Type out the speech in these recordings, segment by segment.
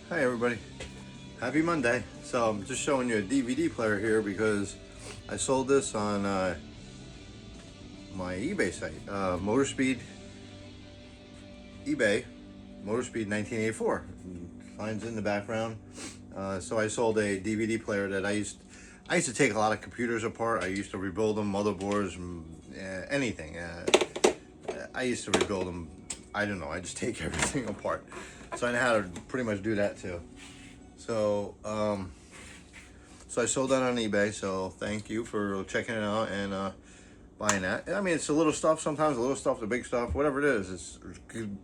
Hi everybody, happy Monday. So I'm just showing you a DVD player here because I sold this on my eBay site, Motorspeed eBay, Motorspeed 1984. Signs in the background. So I sold a DVD player that I used to take a lot of computers apart. I used to rebuild them, motherboards, anything. I used to rebuild them. I don't know. I just take everything apart. So I know how to pretty much do that too. So, so I sold that on eBay. So thank you for checking it out and buying that. I mean, it's the little stuff sometimes, the little stuff, the big stuff, whatever it is. It's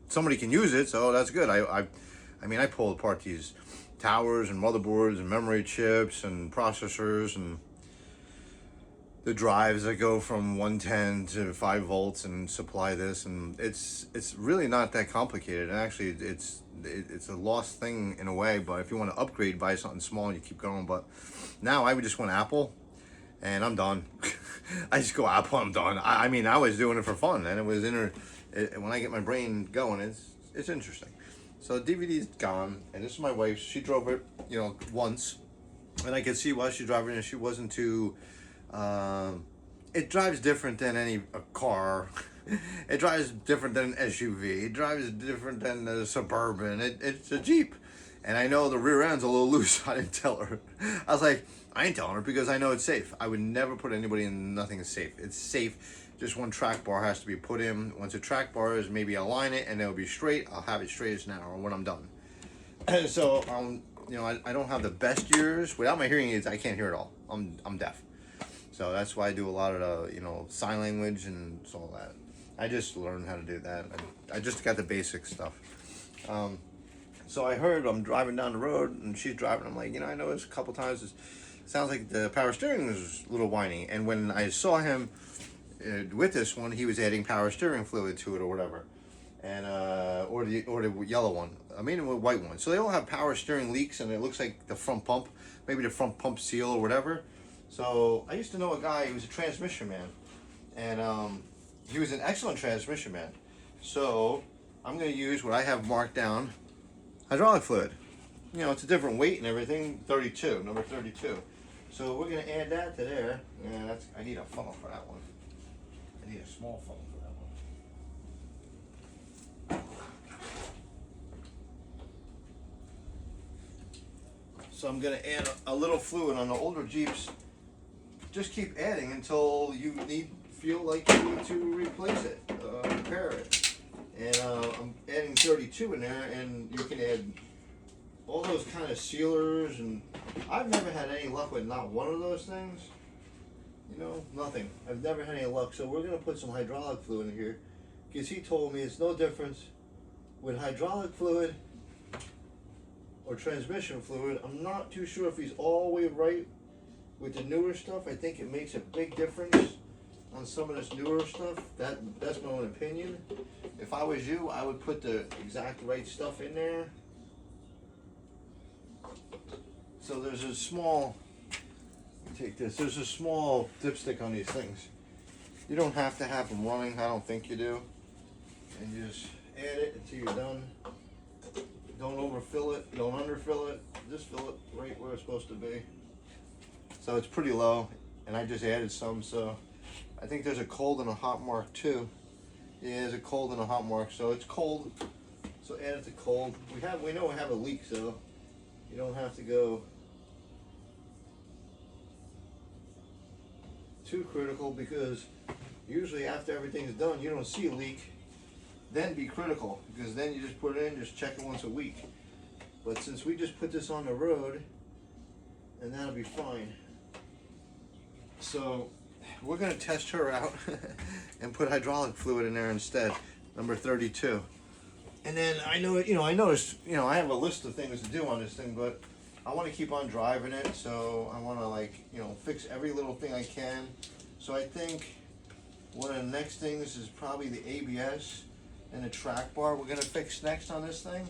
somebody can use it, so that's good. I mean, I pulled apart these towers and motherboards and memory chips and processors and the drives that go from 110 to 5 volts and supply this, and it's really not that complicated. And actually it's a lost thing in a way, but if you want to upgrade, buy something small and you keep going. But now I would just want Apple and I'm done. I just go Apple, I'm done. I mean, I was doing it for fun and it was when I get my brain going, it's interesting. So DVD's gone, and this is my wife. She drove it, once, and I could see while she's driving it, she wasn't too it drives different than a car. It drives different than an SUV. It drives different than a Suburban. It's a Jeep. And I know the rear end's a little loose. I didn't tell her. I was like, I ain't telling her because I know it's safe. I would never put anybody in nothing is safe. It's safe. Just one track bar has to be put in. Once a track bar is, maybe I'll line it and it'll be straight. I'll have it straight as an arrow when I'm done. So, I don't have the best ears. Without my hearing aids, I can't hear at all. I'm deaf. So that's why I do a lot of the, sign language and all that. I just learned how to do that. I just got the basic stuff. So I heard, I'm driving down the road and she's driving. I'm like, I noticed a couple times it sounds like the power steering was a little whiny. And when I saw him with this one, he was adding power steering fluid to it or whatever. And or the yellow one. I mean, the white one. So they all have power steering leaks, and it looks like the front pump, maybe the front pump seal or whatever. So I used to know a guy. He was a transmission man, and he was an excellent transmission man. So I'm going to use what I have marked down: hydraulic fluid. It's a different weight and everything. 32, number 32. So we're going to add that to there. Yeah, I need a funnel for that one. I need a small funnel for that one. So I'm going to add a little fluid on the older Jeeps. Just keep adding until you feel like you need to replace it, repair it. And I'm adding 32 in there, and you can add all those kind of sealers. And I've never had any luck with not one of those things. Nothing. I've never had any luck. So we're gonna put some hydraulic fluid in here, because he told me it's no difference with hydraulic fluid or transmission fluid. I'm not too sure if he's all the way right with the newer stuff. I think it makes a big difference on some of this newer stuff. That's my own opinion. If I was you, I would put the exact right stuff in there. So there's a small, take this, there's a small dipstick on these things. You don't have to have them running, I don't think you do. And you just add it until you're done. Don't overfill it, don't underfill it, just fill it right where it's supposed to be. So it's pretty low, and I just added some, so I think there's a cold and a hot mark too. Yeah, there's a cold and a hot mark, so it's cold. So add it to cold. We know we have a leak, so you don't have to go too critical, because usually after everything's done, you don't see a leak. Then be critical, because then you just put it in, just check it once a week. But since we just put this on the road, and that'll be fine. So we're going to test her out and put hydraulic fluid in there instead, number 32. And then I noticed, I have a list of things to do on this thing, but I want to keep on driving it, so I want to fix every little thing I can. So I think one of the next things is probably the ABS and the track bar we're going to fix next on this thing.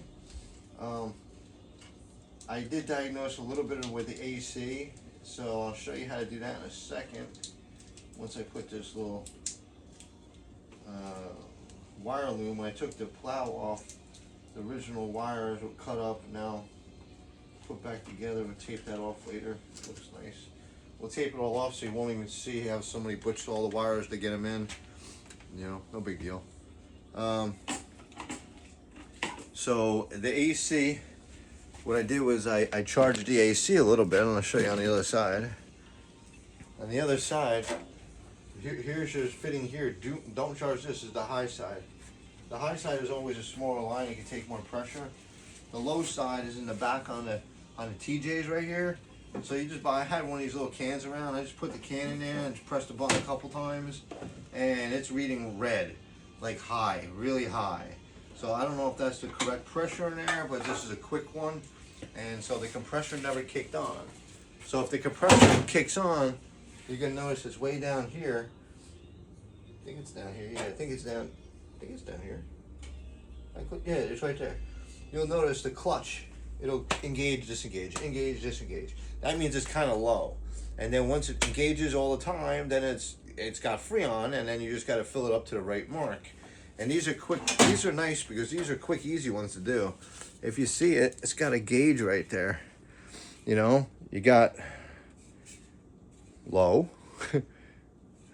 I did diagnose a little bit with the AC, so I'll show you how to do that in a second. Once I put this little wire loom, I took the plow off, the original wires were cut up. Now put back together. We'll tape that off later. Looks nice. We'll tape it all off so you won't even see how somebody butched all the wires to get them in. You know, no big deal. So the AC, what I did was I charged the AC a little bit. I'm going to show you on the other side. On the other side, here's your fitting here. Don't charge this. Is the high side. The high side is always a smaller line. You can take more pressure. The low side is in the back on the TJs right here. So you just buy. I had one of these little cans around. I just put the can in there and just press the button a couple times, and it's reading red, like high, really high. So I don't know if that's the correct pressure in there, but this is a quick one, and so the compressor never kicked on. So if the compressor kicks on, you're gonna notice it's way down here. I think it's down here. Yeah, I think it's down. I think it's down here. Yeah, it's right there. You'll notice the clutch. It'll engage, disengage, engage, disengage. That means it's kind of low. And then once it engages all the time, then it's got Freon, and then you just got to fill it up to the right mark. And these are quick. These are nice because these are quick, easy ones to do. If you see it, it's got a gauge right there. You know, you got low,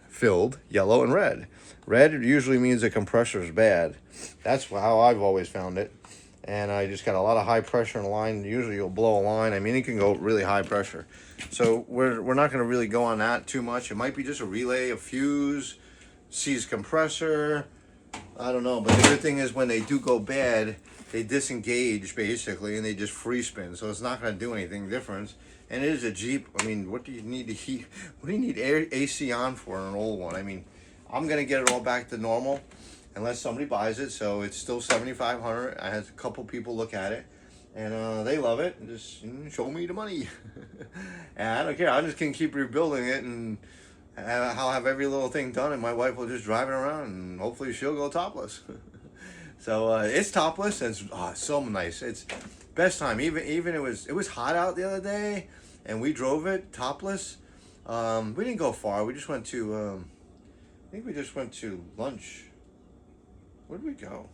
filled, yellow, and red. Red usually means the compressor is bad. That's how I've always found it. And I just got a lot of high pressure in the line. Usually you'll blow a line. I mean, it can go really high pressure. So we're not going to really go on that too much. It might be just a relay, a fuse, seized compressor. I don't know. But the good thing is when they do go bad, they disengage basically and they just free spin. So it's not going to do anything different. And it is a Jeep. I mean, what do you need to heat? What do you need AC on for an old one? I mean, I'm going to get it all back to normal unless somebody buys it. So it's still $7,500. I had a couple people look at it, and they love it. Just show me the money. And I don't care. I'm just going to keep rebuilding it, and I'll have every little thing done, and my wife will just drive it around, and hopefully she'll go topless. So it's topless, and it's so nice. It's best time. Even it was hot out the other day, and we drove it topless. We didn't go far. We just went to I think we just went to lunch. Where did we go?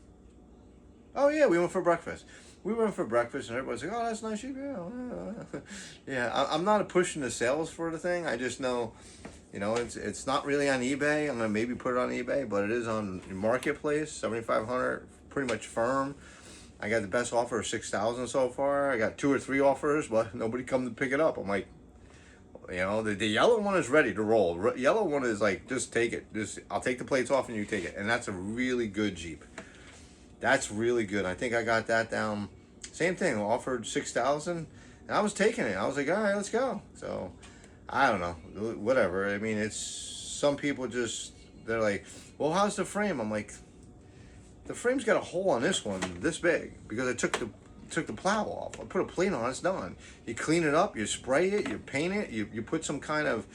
Oh yeah, we went for breakfast. We went for breakfast, and everybody's like, "Oh, that's nice." Yeah, I'm not pushing the sales for the thing. I just know, you know, it's not really on eBay. I'm gonna maybe put it on eBay, but it is on Marketplace. 7,500, pretty much firm. I got the best offer of 6,000 so far. I got 2 or 3 offers, but nobody come to pick it up. I'm like, you know, the yellow one is ready to roll. Yellow one is like, just take it. I'll take the plates off and you take it. And that's a really good Jeep. That's really good. I think I got that down. Same thing, offered 6,000, and I was taking it. I was like, all right, let's go. So I don't know, whatever. I mean, it's some people just, they're like, well, how's the frame? I'm like, the frame's got a hole on this one this big because I took the plow off. I put a plate on, it's done. You clean it up, you spray it, you paint it, you put some kind of,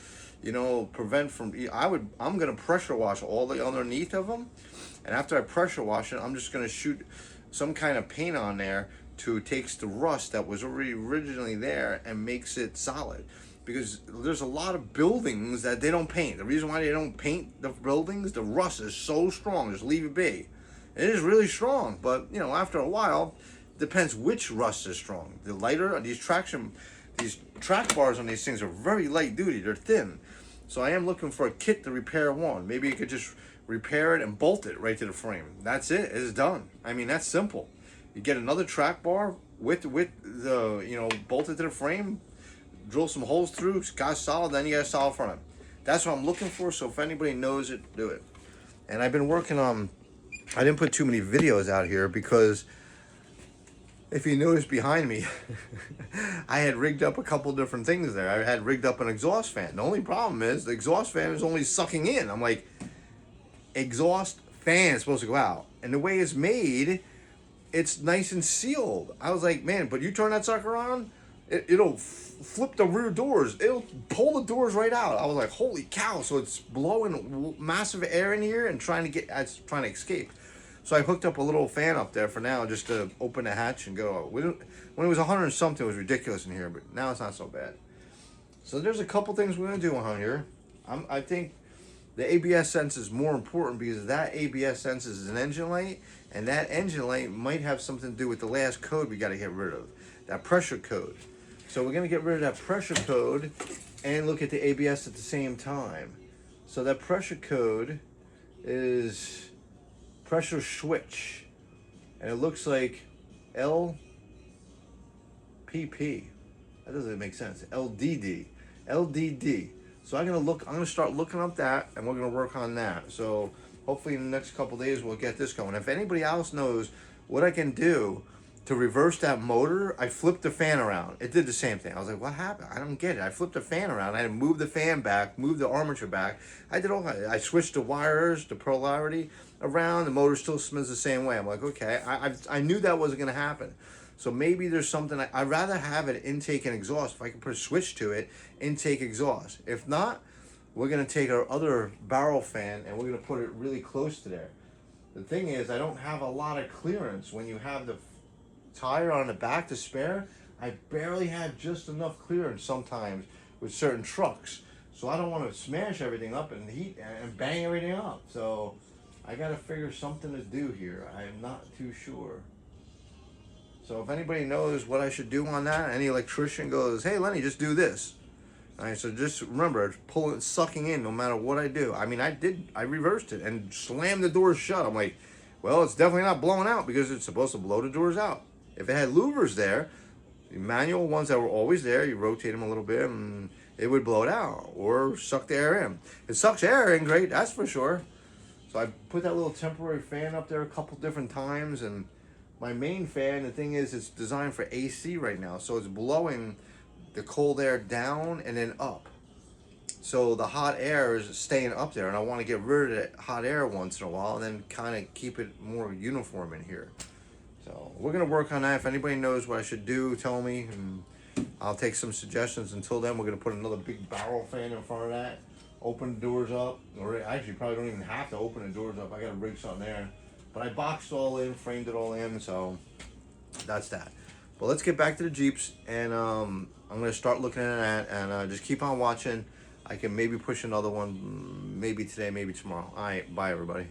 you know, prevent from, I'm gonna pressure wash all the underneath of them, and after I pressure wash it, I'm just gonna shoot some kind of paint on there to takes the rust that was already originally there and makes it solid. Because there's a lot of buildings that they don't paint. The reason why they don't paint the buildings, the rust is so strong, just leave it be. It is really strong, but you know, after a while, depends which rust is strong. The lighter, these track bars on these things are very light duty, they're thin. So I am looking for a kit to repair one. Maybe you could just repair it and bolt it right to the frame. That's it, it's done. I mean, that's simple. You get another track bar with the, you know, bolt it to the frame, drill some holes through, it's got solid, then you got a solid front end. That's what I'm looking for, so if anybody knows it, do it. And I've been working on, I didn't put too many videos out here because if you notice behind me, I had rigged up a couple different things there. I had rigged up an exhaust fan. The only problem is the exhaust fan is only sucking in. I'm like, exhaust fan is supposed to go out. And the way it's made, it's nice and sealed. I was like, man, but you turn that sucker on, it'll flip the rear doors. It'll pull the doors right out. I was like, holy cow. So it's blowing massive air in here and trying to escape. So I hooked up a little fan up there for now just to open the hatch and go. When it was 100 and something, it was ridiculous in here, but now it's not so bad. So there's a couple things we're going to do on here. I think the ABS sense is more important because that ABS senses an engine light, and that engine light might have something to do with the last code we got to get rid of, that pressure code. So we're gonna get rid of that pressure code and look at the ABS at the same time. So that pressure code is pressure switch, and it looks like LPP. That doesn't make sense. LDD. So I'm gonna start looking up that, and we're gonna work on that. So hopefully in the next couple days we'll get this going. If anybody else knows what I can do to reverse that motor, I flipped the fan around. It did the same thing. I was like, what happened? I don't get it. I flipped the fan around. I had to move the fan back, move the armature back. I switched the wires, the polarity around. The motor still spins the same way. I'm like, okay. I knew that wasn't going to happen. So maybe there's something. I'd rather have it intake and exhaust. If I can put a switch to it, intake, exhaust. If not, we're going to take our other barrel fan and we're going to put it really close to there. The thing is, I don't have a lot of clearance when you have the tire on the back to spare. I barely have just enough clearance sometimes with certain trucks, so I don't want to smash everything up and heat and bang everything up. So I got to figure something to do here. I'm not too sure. So if anybody knows what I should do on that, any electrician goes, hey Lenny, just do this. All right, so just remember, sucking in no matter what I do. I mean, I reversed it and slammed the doors shut. I'm like, well, it's definitely not blowing out because it's supposed to blow the doors out. If it had louvers there, the manual ones that were always there, you rotate them a little bit and it would blow it out or suck the air in. It sucks air in great, that's for sure. So I put that little temporary fan up there a couple different times, and my main fan, the thing is, it's designed for AC right now, so it's blowing the cold air down and then up. So the hot air is staying up there, and I want to get rid of that hot air once in a while and then kind of keep it more uniform in here. So we're going to work on that. If anybody knows what I should do, tell me, and I'll take some suggestions. Until then, we're going to put another big barrel fan in front of that, open the doors up, or actually probably don't even have to open the doors up. I got to rig something there. But I boxed all in, framed it all in, so that's that. But let's get back to the Jeeps, and I'm going to start looking at that, and just keep on watching. I can maybe push another one, maybe today, maybe tomorrow. All right, bye everybody.